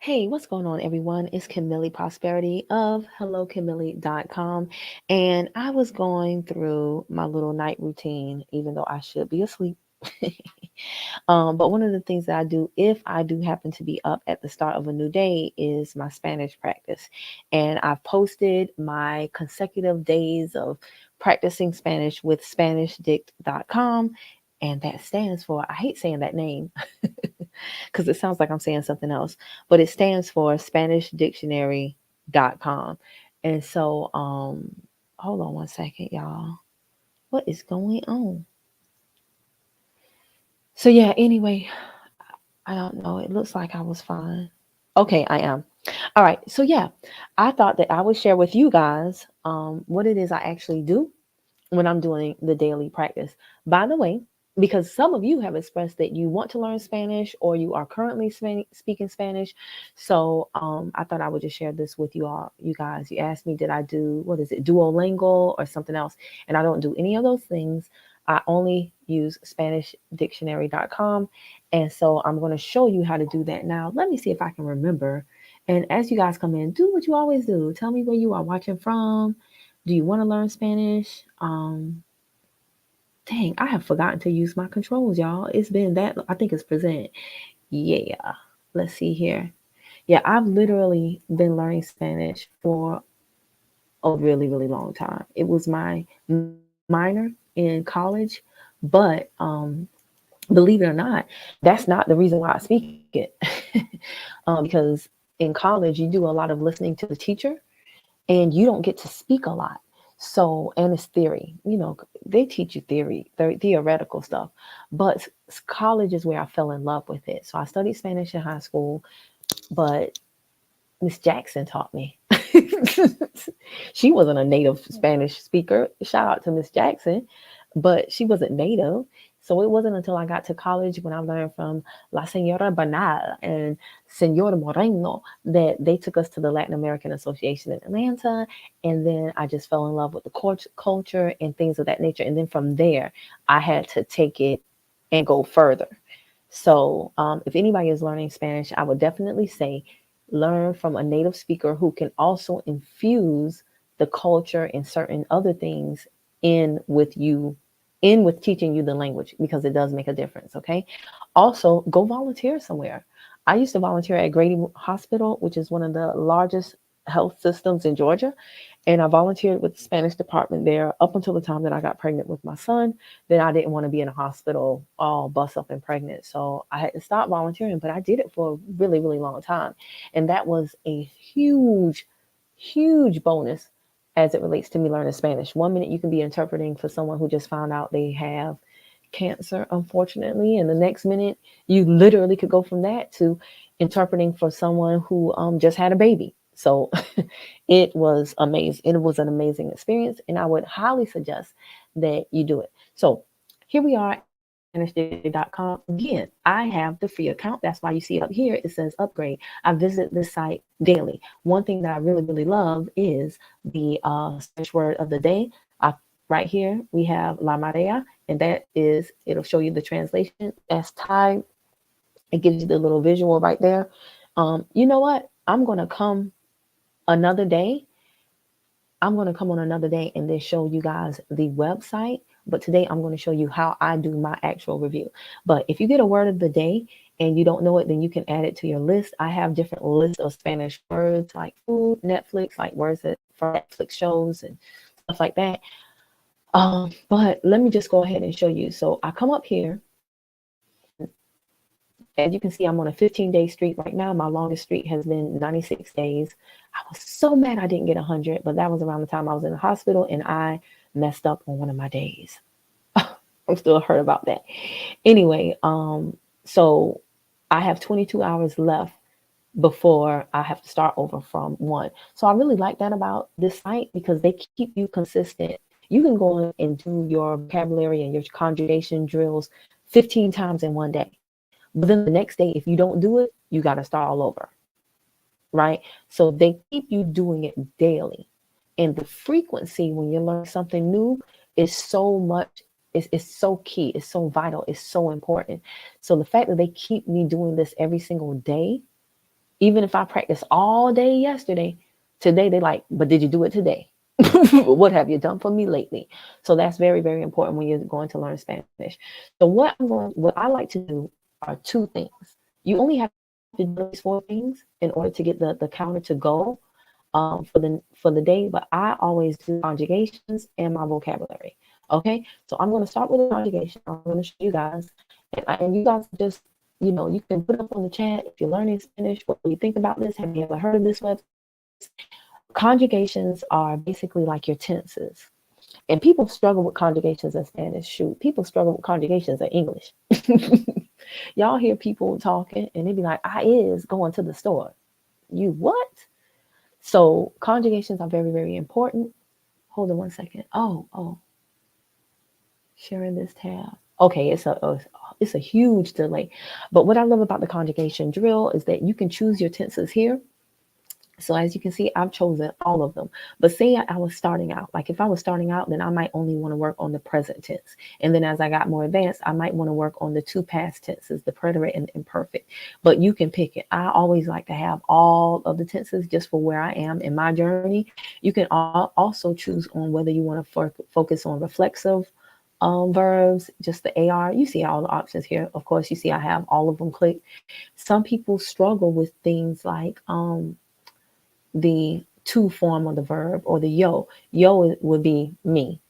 Hey, what's going on, everyone? It's Camille Prosperity of HelloCamille.com. And I was going through my little night routine, even though I should be asleep. But one of the things that I do, if I do happen to be up at the start of a new day, is my Spanish practice. And I've posted my consecutive days of practicing Spanish with SpanishDict.com. And that stands for, I hate saying that name because it sounds like I'm saying something else, but it stands for SpanishDictionary.com. And so, hold on one second, y'all. What is going on? So, yeah, anyway, I don't know. It looks like I was fine. Okay, I am. All right. So, yeah, I thought that I would share with you guys what it is I actually do when I'm doing the daily practice. By the way, because some of you have expressed that you want to learn Spanish or you are currently speaking Spanish. So I thought I would just share this with you all, you guys. You asked me, did I do, what is it, Duolingo or something else? And I don't do any of those things. I only use SpanishDictionary.com. And so I'm going to show you how to do that now. Let me see if I can remember. And as you guys come in, do what you always do. Tell me where you are watching from. Do you want to learn Spanish? Dang, I have forgotten to use my controls, y'all. It's been that, I think it's present. Yeah, let's see here. Yeah, I've literally been learning Spanish for a really, really long time. It was my minor in college, but believe it or not, that's not the reason why I speak it. Because in college, you do a lot of listening to the teacher and you don't get to speak a lot. So, and it's theory, they teach you theoretical stuff, but college is where I fell in love with it. So I studied Spanish in high school, but Miss Jackson taught me. She wasn't a native Spanish speaker. Shout out to Miss Jackson, but she wasn't native. So it wasn't until I got to college when I learned from La Senora Banal and Senor Moreno that they took us to the Latin American Association in Atlanta. And then I just fell in love with the culture and things of that nature. And then from there, I had to take it and go further. So if anybody is learning Spanish, I would definitely say learn from a native speaker who can also infuse the culture and certain other things in with you, in with teaching you the language, because it does make a difference. Okay. Also, go volunteer somewhere. I used to volunteer at Grady Hospital, which is one of the largest health systems in Georgia. And I volunteered with the Spanish department there up until the time that I got pregnant with my son. Then I didn't want to be in a hospital all bust up and pregnant. So I had to stop volunteering, but I did it for a really, really long time. And that was a huge, huge bonus as it relates to me learning Spanish. 1 minute you can be interpreting for someone who just found out they have cancer, unfortunately. And the next minute, you literally could go from that to interpreting for someone who just had a baby. So it was amazing. It was an amazing experience. And I would highly suggest that you do it. So here we are at SpanishDictionary.com. Again, I have the free account. That's why you see up here, it says upgrade. I visit this site daily. One thing that I really, really love is the Spanish word of the day. Right here, we have La Marea, and that is, it'll show you the translation as tide. It gives you the little visual right there. You know what? Another day. I'm going to come on another day and then show you guys the website. But today I'm going to show you how I do my actual review. But if you get a word of the day and you don't know it, then you can add it to your list. I have different lists of Spanish words like food, Netflix, like words that for Netflix shows and stuff like that. But let me just go ahead and show you. So I come up here, and as you can see, I'm on a 15-day streak right now. My longest streak has been 96 days. I was so mad I didn't get 100, but that was around the time I was in the hospital and I messed up on one of my days. I'm still hurt about that. Anyway, so I have 22 hours left before I have to start over from one. So I really like that about this site because they keep you consistent. You can go in and do your vocabulary and your conjugation drills 15 times in one day. But then the next day, if you don't do it, you got to start all over. Right? So they keep you doing it daily. And the frequency when you learn something new is so much, it's so key, it's so vital, it's so important. So the fact that they keep me doing this every single day Even if I practiced all day yesterday, today they like, but did you do it today? What have you done for me lately? So that's very, very important when you're going to learn Spanish. So what I like to do are two things. You only have to do these four things in order to get the counter to go for the day, but I always do conjugations and my vocabulary. Okay, so I'm going to start with the conjugation. I'm going to show you guys, and you guys just, you can put up on the chat if you're learning Spanish. What do you think about this? Have you ever heard of this website? Conjugations are basically like your tenses. And people struggle with conjugations in Spanish. Shoot, people struggle with conjugations in English. Y'all hear people talking and they be like, I is going to the store. You what? So conjugations are very, very important. Hold on one second. Oh, sharing this tab. Okay, it's a huge delay. But what I love about the conjugation drill is that you can choose your tenses here. So as you can see, I've chosen all of them. But say I was starting out, like if I was starting out, then I might only want to work on the present tense. And then as I got more advanced, I might want to work on the two past tenses, the preterite and imperfect. But you can pick it. I always like to have all of the tenses just for where I am in my journey. You can also choose on whether you want to focus on reflexive verbs, just the AR. You see all the options here. Of course, you see I have all of them clicked. Some people struggle with things like the to form of the verb, or the yo. Yo would be me,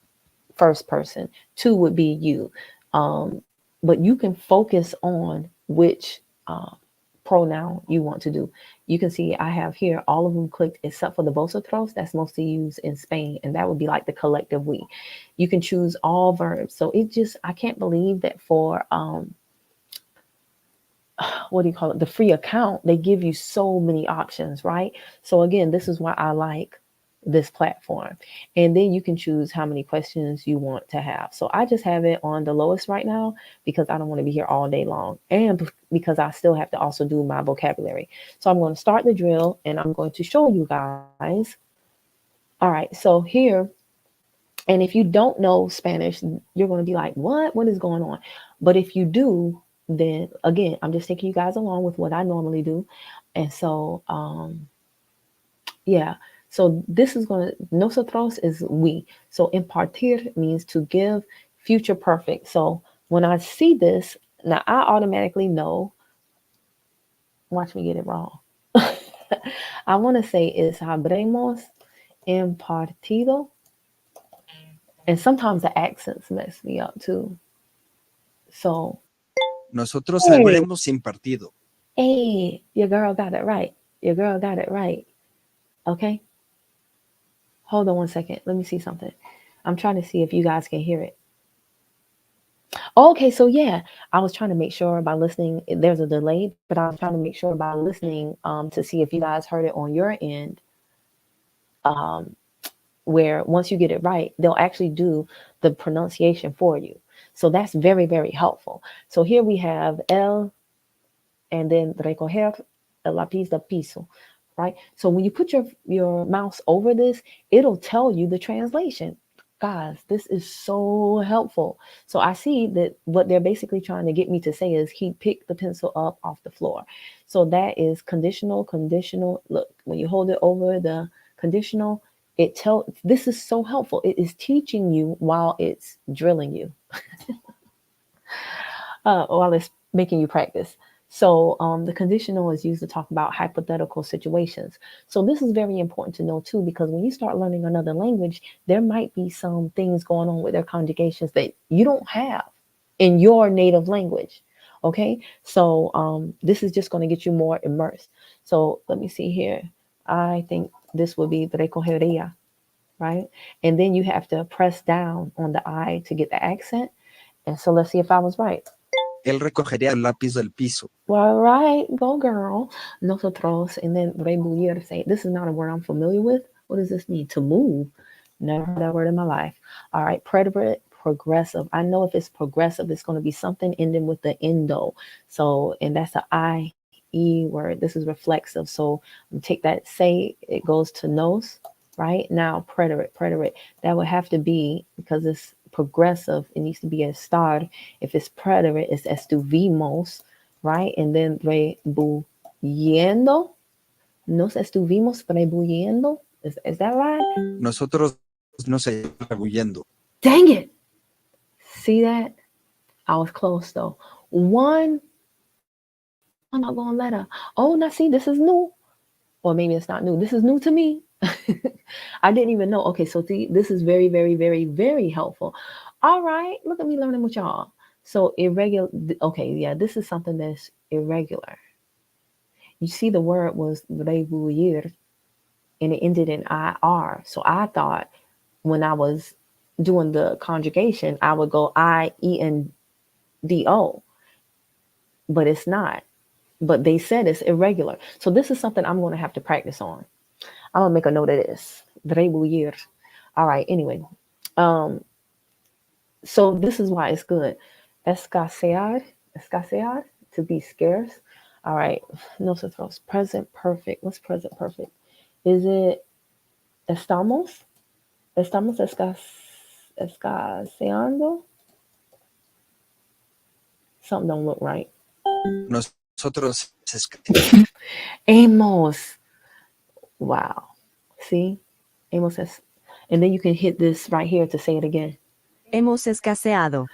first person. To would be you. But you can focus on which pronoun you want to do. You can see I have here all of them clicked except for the vosotros. That's mostly used in Spain, and that would be like the collective we. You can choose all verbs. So I can't believe that for what do you call it, the free account, they give you so many options, right? So again, this is why I like this platform. And then you can choose how many questions you want to have. So I just have it on the lowest right now because I don't want to be here all day long, and because I still have to also do my vocabulary. So I'm going to start the drill and I'm going to show you guys. All right, so here, and if you don't know Spanish, you're going to be like, what is going on? But if you do, then again, I'm just taking you guys along with what I normally do. And so, yeah, so this is going to, nosotros is we. So impartir means to give, future perfect. So when I see this, now I automatically know, watch me get it wrong. I want to say is habremos impartido. And sometimes the accents mess me up too. So, nosotros habremos impartido. Hey, your girl got it right. Your girl got it right. Okay. Hold on one second. Let me see something. I'm trying to see if you guys can hear it. Okay, so yeah, I was trying to make sure by listening. There's a delay, but I was trying to make sure by listening to see if you guys heard it on your end. Where once you get it right, they'll actually do the pronunciation for you. So that's very, very helpful. So here we have el, and then recoger el lápiz del piso, right? So when you put your mouse over this, it'll tell you the translation. Guys, this is so helpful. So I see that what they're basically trying to get me to say is he picked the pencil up off the floor. So that is conditional. Look, when you hold it over the conditional, this is so helpful. It is teaching you while it's drilling you, while it's making you practice. So the conditional is used to talk about hypothetical situations. So this is very important to know too, because when you start learning another language, there might be some things going on with their conjugations that you don't have in your native language. Okay, so this is just going to get you more immersed. So let me see here. I think this would be recogería, right? And then you have to press down on the I to get the accent. And so let's see if I was right. Él recogería el lápiz del piso. Well, right, go girl. Nosotros, and then rebullir, say, this is not a word I'm familiar with. What does this mean? To move. Never heard that word in my life. All right, preterite, progressive. I know if it's progressive, it's going to be something ending with the endo. So, and that's the I-E word. This is reflexive. So take that, say it goes to nos, right? Now, preterite. That would have to be, because it's progressive, it needs to be a star. If it's preterite, it's estuvimos, right? And then rebulliendo, Nos estuvimos rebuyendo. Is that right? Nosotros nos seguimos rebullendo. Dang it. See that? I was close though. One doggone letter. Oh, now see, this is new. Or maybe it's not new. This is new to me. I didn't even know. Okay, so see, this is very, very, very, very helpful. All right, look at me learning with y'all. So irregular. Okay, yeah, this is something that's irregular. You see, the word was rebuir, and it ended in IR. So I thought when I was doing the conjugation, I would go IENDO, but it's not. But they said it's irregular. So this is something I'm going to have to practice on. I'm going to make a note of this. Rebuir. All right, anyway. So this is why it's good. Escasear, to be scarce. All right, nosotros, present perfect. What's present perfect? Is it estamos? Estamos escaseando? Something don't look right. Nosotros Hemos. Wow. See? Hemos es. And then you can hit this right here to say it again. Hemos escaseado.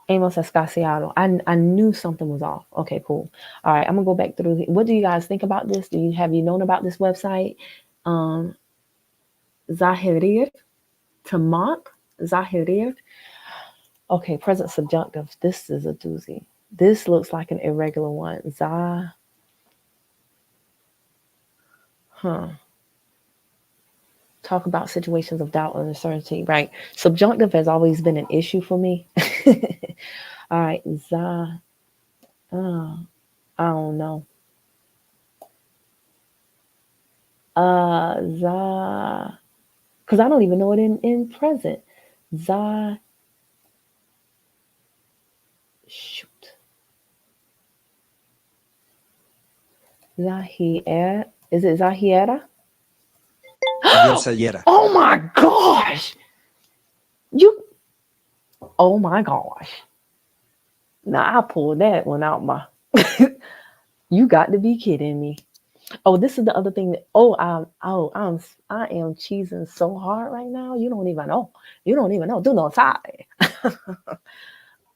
Hemos escaseado. I knew something was off. Okay, cool. All right, I'm gonna go back through. What do you guys think about this? Have you known about this website? Zahirir, to mock. Zahirir. Okay, present subjunctive. This is a doozy. This looks like an irregular one. Talk about situations of doubt and uncertainty, right? Subjunctive has always been an issue for me. All right, I don't know. Because I don't even know it in present. Shoot. Zahier. Is it Zahiera? Oh my gosh! Oh my gosh! Now I pulled that one out my. You got to be kidding me! Oh, this is the other thing that. I am cheesing so hard right now. You don't even know. Do no side.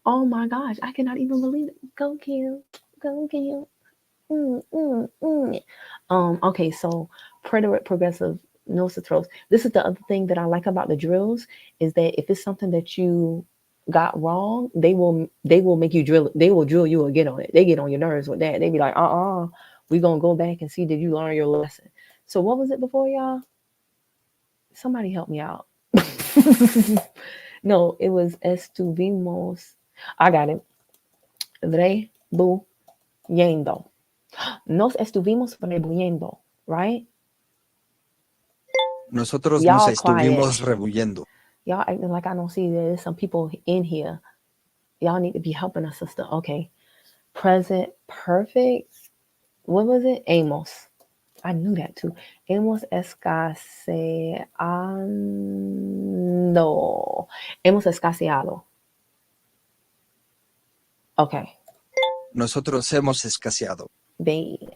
Oh my gosh! I cannot even believe it. Go Kim. Okay, so preterite progressive nosotros. This is the other thing that I like about the drills is that if it's something that you got wrong, they will make you drill. They will drill you again on it. They get on your nerves with that. They be like, we're gonna go back and see, did you learn your lesson? So what was it before, y'all? Somebody help me out. No, it was estuvimos. I got it. Rebuyendo. Nos estuvimos rebuyendo, right? Nosotros Y'all nos estuvimos quiet. Rebuyendo. Y'all acting like I don't see there's some people in here. Y'all need to be helping us, sister. Okay. Present perfect. What was it? Amos. I knew that too. Hemos escaseado. Hemos escaseado. Okay. Nosotros hemos escaseado. Babe.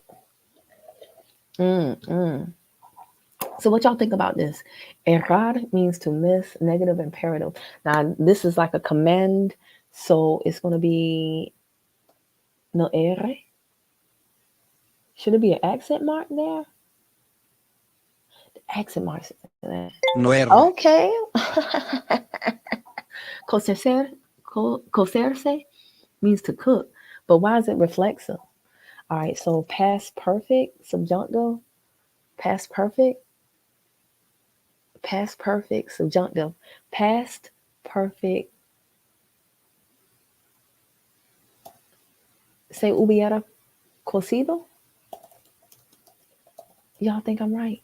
So what y'all think about this? Errar means to miss, negative imperative. Now, this is like a command, so it's going to be no R. Should it be an accent mark there? The accent mark. No R. Okay. Cocerse means to cook, but why is it reflexive? All right, so past perfect, subjunctive, past perfect, subjunctive, past perfect. Se hubiera cocido. Y'all think I'm right?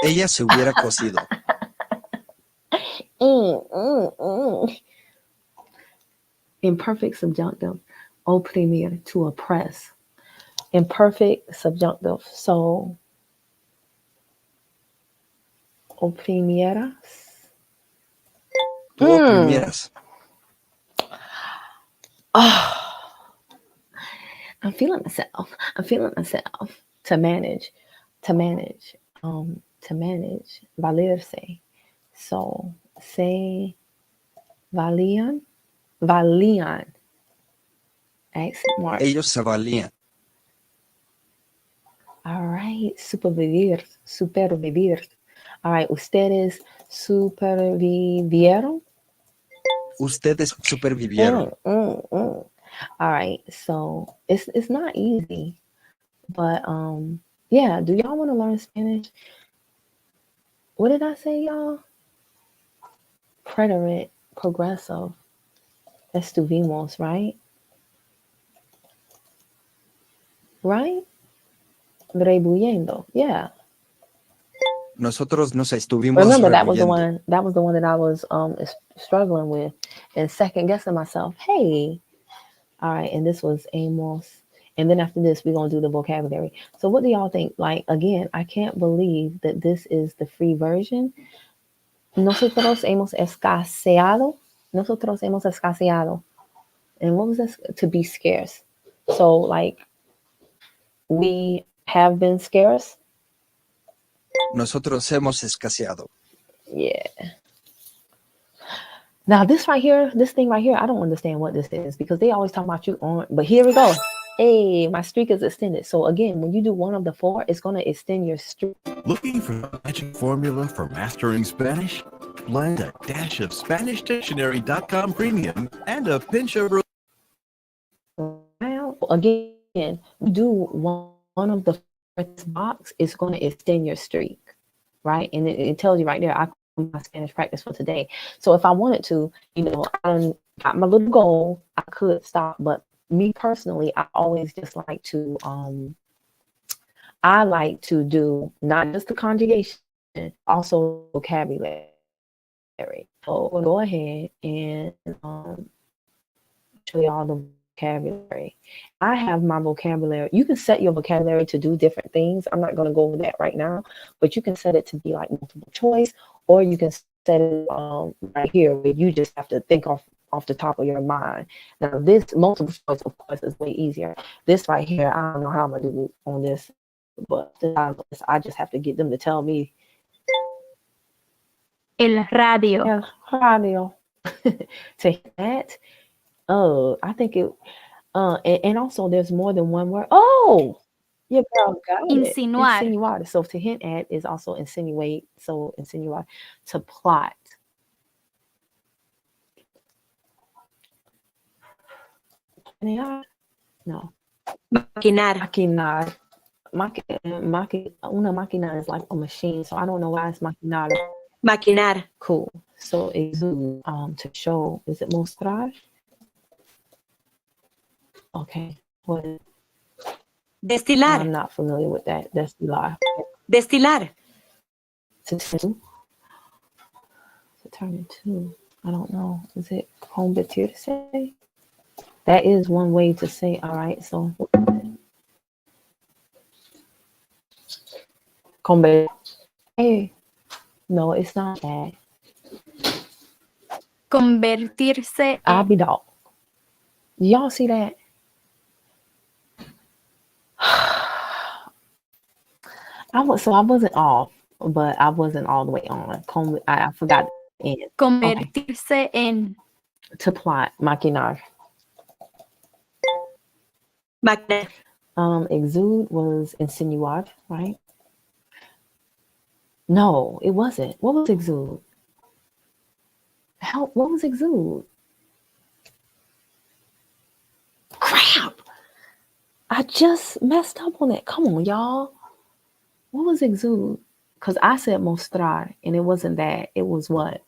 Ella se hubiera cocido. Imperfect subjunctive, oprimir, to oppress. Imperfect subjunctive, so oprimieras. Tú oprimieras. I'm feeling myself. To manage. to manage, valerse. So, se valían, accent mark. Ellos se valían. All right, supervivir. All right, ustedes supervivieron. Ustedes supervivieron. All right, so it's not easy, but yeah. Do y'all want to learn Spanish? What did I say, y'all? Preterite, progressive. Estuvimos, right? Right? Rebuyendo, yeah. Nosotros nos estuvimos Remember, that was the rebuyendo. one. That was the one that I was struggling with and second guessing myself. Hey, all right. And this was Amos. And then after this, we're gonna do the vocabulary. So, what do y'all think? Like, again, I can't believe that this is the free version. Nosotros hemos escaseado. Nosotros hemos escaseado. And what was this? To be scarce. So, like, we have been scarce. Nosotros hemos escaseado. Yeah. Now this right here, this thing right here, I don't understand what this is because they always talk about you on, but here we go. Hey, my streak is extended. So again, when you do one of the four, it's going to extend your streak. Looking for the magic formula for mastering Spanish? Blend a dash of SpanishDictionary.com Premium and a pinch of... Now, again, you do one of the fourth box, it's going to extend your streak, right? And it tells you right there, I my Spanish practice for today. So if I wanted to, you know, I got my little goal, I could stop. But me personally, I always just like to do not just the conjugation, also vocabulary. So we'll go ahead and show you all the vocabulary. I have my vocabulary. You can set your vocabulary to do different things. I'm not going to go over that right now, but you can set it to be like multiple choice, or you can set it right here where you just have to think off the top of your mind. Now this multiple choice, of course, is way easier. This right here, I don't know how I'm going to do on this, but I just have to get them to tell me. El radio. El radio. To hit that. I think it, and also there's more than one word. Oh, your girl got it. Insinuar. Insinuar. So to hint at is also insinuate. So insinuar, to plot. No. Maquinar. Maquinar. Una máquina is like a machine. So I don't know why it's maquinar. Maquinar. Cool. So exude, to show. Is it mostrar? Okay. What? Destilar. I'm not familiar with that. Destilar. Destilar. To turn into. I don't know. Is it convertirse? That is one way to say. All right. So. Convertir. Hey. No, it's not that. Convertirse. Abidal. Y'all see that? I wasn't off, but I wasn't all the way on. I forgot the end. Convertirse en. To plot, maquinar. Maquinar. Exude was insinuar, right? No, it wasn't. What was exude? Help, what was exude? Crap! I just messed up on it. Come on, y'all. What was exude? Because I said mostrar, and it wasn't that. It was what?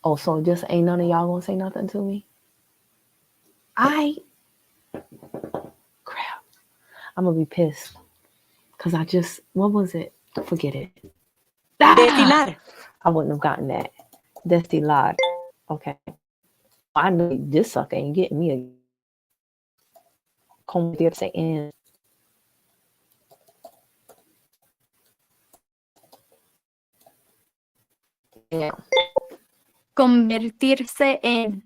Oh, so just ain't none of y'all gonna say nothing to me? Crap. I'm gonna be pissed. Because what was it? Forget it. Destilar. I wouldn't have gotten that. Destilar. Okay. I know this sucker ain't getting me a convertirse en. Yeah. Convertirse en.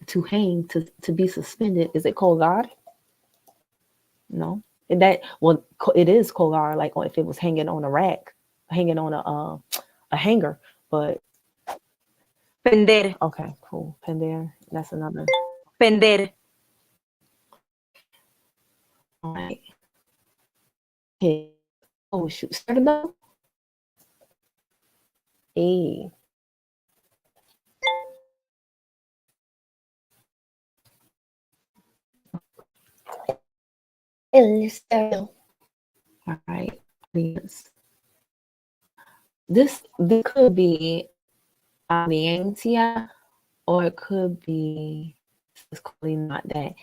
To hang, to be suspended. Is it colgar? No, that well, it is colgar like if it was hanging on a rack, hanging on a hanger. But Pender. okay, cool. Pender, that's another. Pender. All right. Okay. Oh shoot, cerdo. A. El cerdo. All right, audience. This could be audiencia, or it could be. It's clearly not that.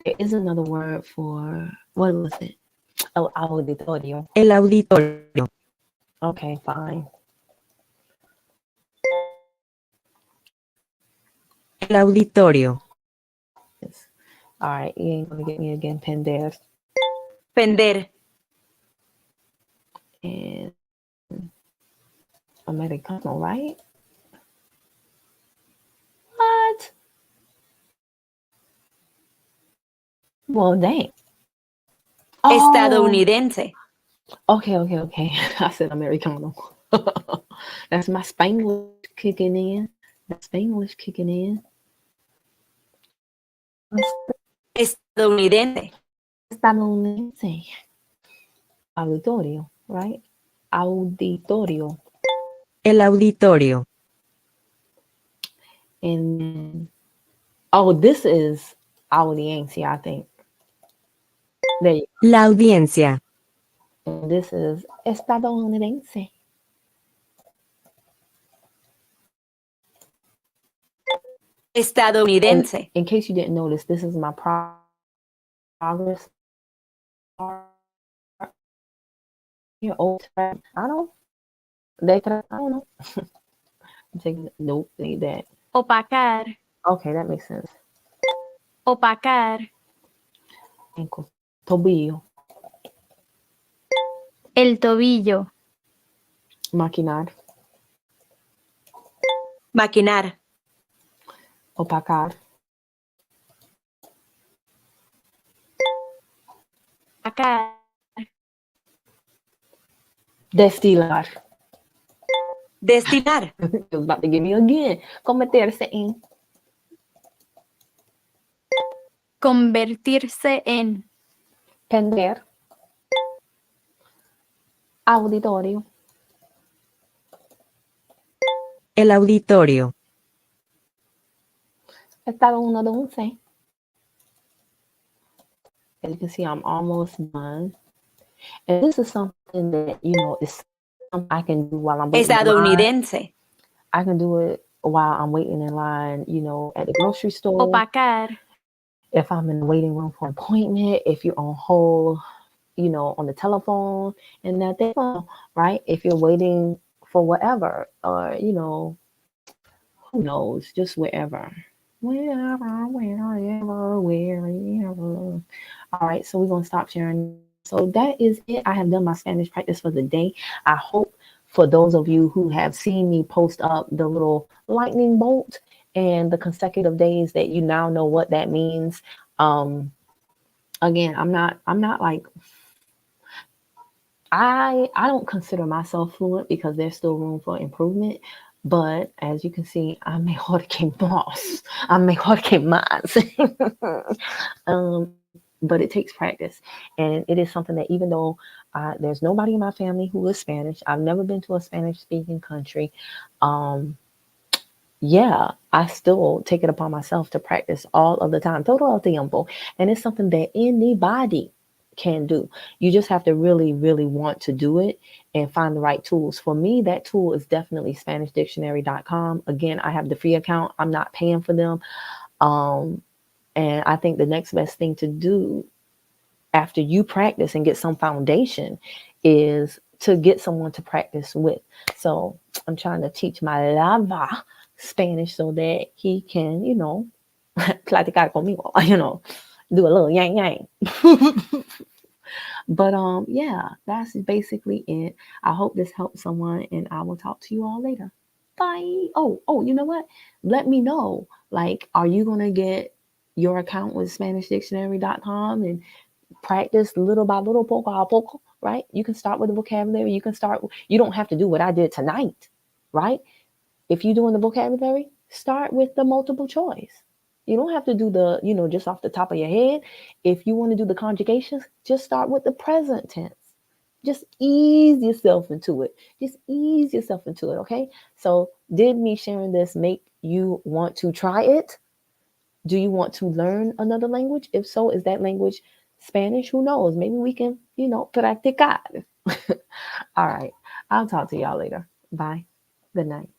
There is another word for what was it? Oh, auditorio. El auditorio. Okay, fine. El auditorio. Yes. All right, you ain't gonna get me again. Pender Pender. and americano, right? What? Well, dang. Oh, Estadounidense. okay. I said americano. That's my Spanglish kicking in. That's Spanglish kicking in. Estadounidense. Estadounidense. Auditorio, right? Auditorio. El auditorio. And then, oh, this is audiencia, I think. There you La audiencia. go. And this is estadounidense. Estadounidense. In case you didn't notice, this is my progress. Here, old I don't know. Nope, need that. Opacar. Okay, that makes sense. Opacar. Ankle. Tobillo. El tobillo. Maquinar. Maquinar. Opacar. Opacar. Destilar. Destilar. It was about to give me again. Convertirse en. Convertirse en. Pender. Auditorio. El auditorio. Estadounidense. As you can see, I'm almost done. And this is something that, is something I can do while I'm waiting in line. Estadounidense. I can do it while I'm waiting in line, at the grocery store. Opacar. If I'm in the waiting room for an appointment, if you're on hold, on the telephone and that thing, right? If you're waiting for whatever, or, who knows, just wherever. Wherever. All right, so we're going to stop sharing. So that is it. I have done my Spanish practice for the day. I hope for those of you who have seen me post up the little lightning bolt and the consecutive days that you now know what that means. Again, I'm not like, I don't consider myself fluent because there's still room for improvement. But as you can see, I'm mejor que vos. I'm mejor que más. But it takes practice. And it is something that even though there's nobody in my family who is Spanish, I've never been to a Spanish-speaking country. Yeah, I still take it upon myself to practice all of the time. Todo el tiempo. And it's something that anybody can do. You just have to really, really want to do it and find the right tools. For me, that tool is definitely SpanishDictionary.com. Again, I have the free account. I'm not paying for them. And I think the next best thing to do after you practice and get some foundation is to get someone to practice with. So I'm trying to teach my lava Spanish so that he can, platicar conmigo, do a little yang yang. But yeah, that's basically it. I hope this helps someone, and I will talk to you all later. Bye. Oh, you know what? Let me know. Like, are you gonna get your account with SpanishDictionary.com and practice little by little, poco a poco, right? You can start with the vocabulary. You don't have to do what I did tonight, right? If you're doing the vocabulary, start with the multiple choice. You don't have to do the, just off the top of your head. If you want to do the conjugations, just start with the present tense. Just ease yourself into it. Okay? So did me sharing this make you want to try it? Do you want to learn another language? If so, is that language Spanish? Who knows? Maybe we can, practicar. All right. I'll talk to y'all later. Bye. Good night.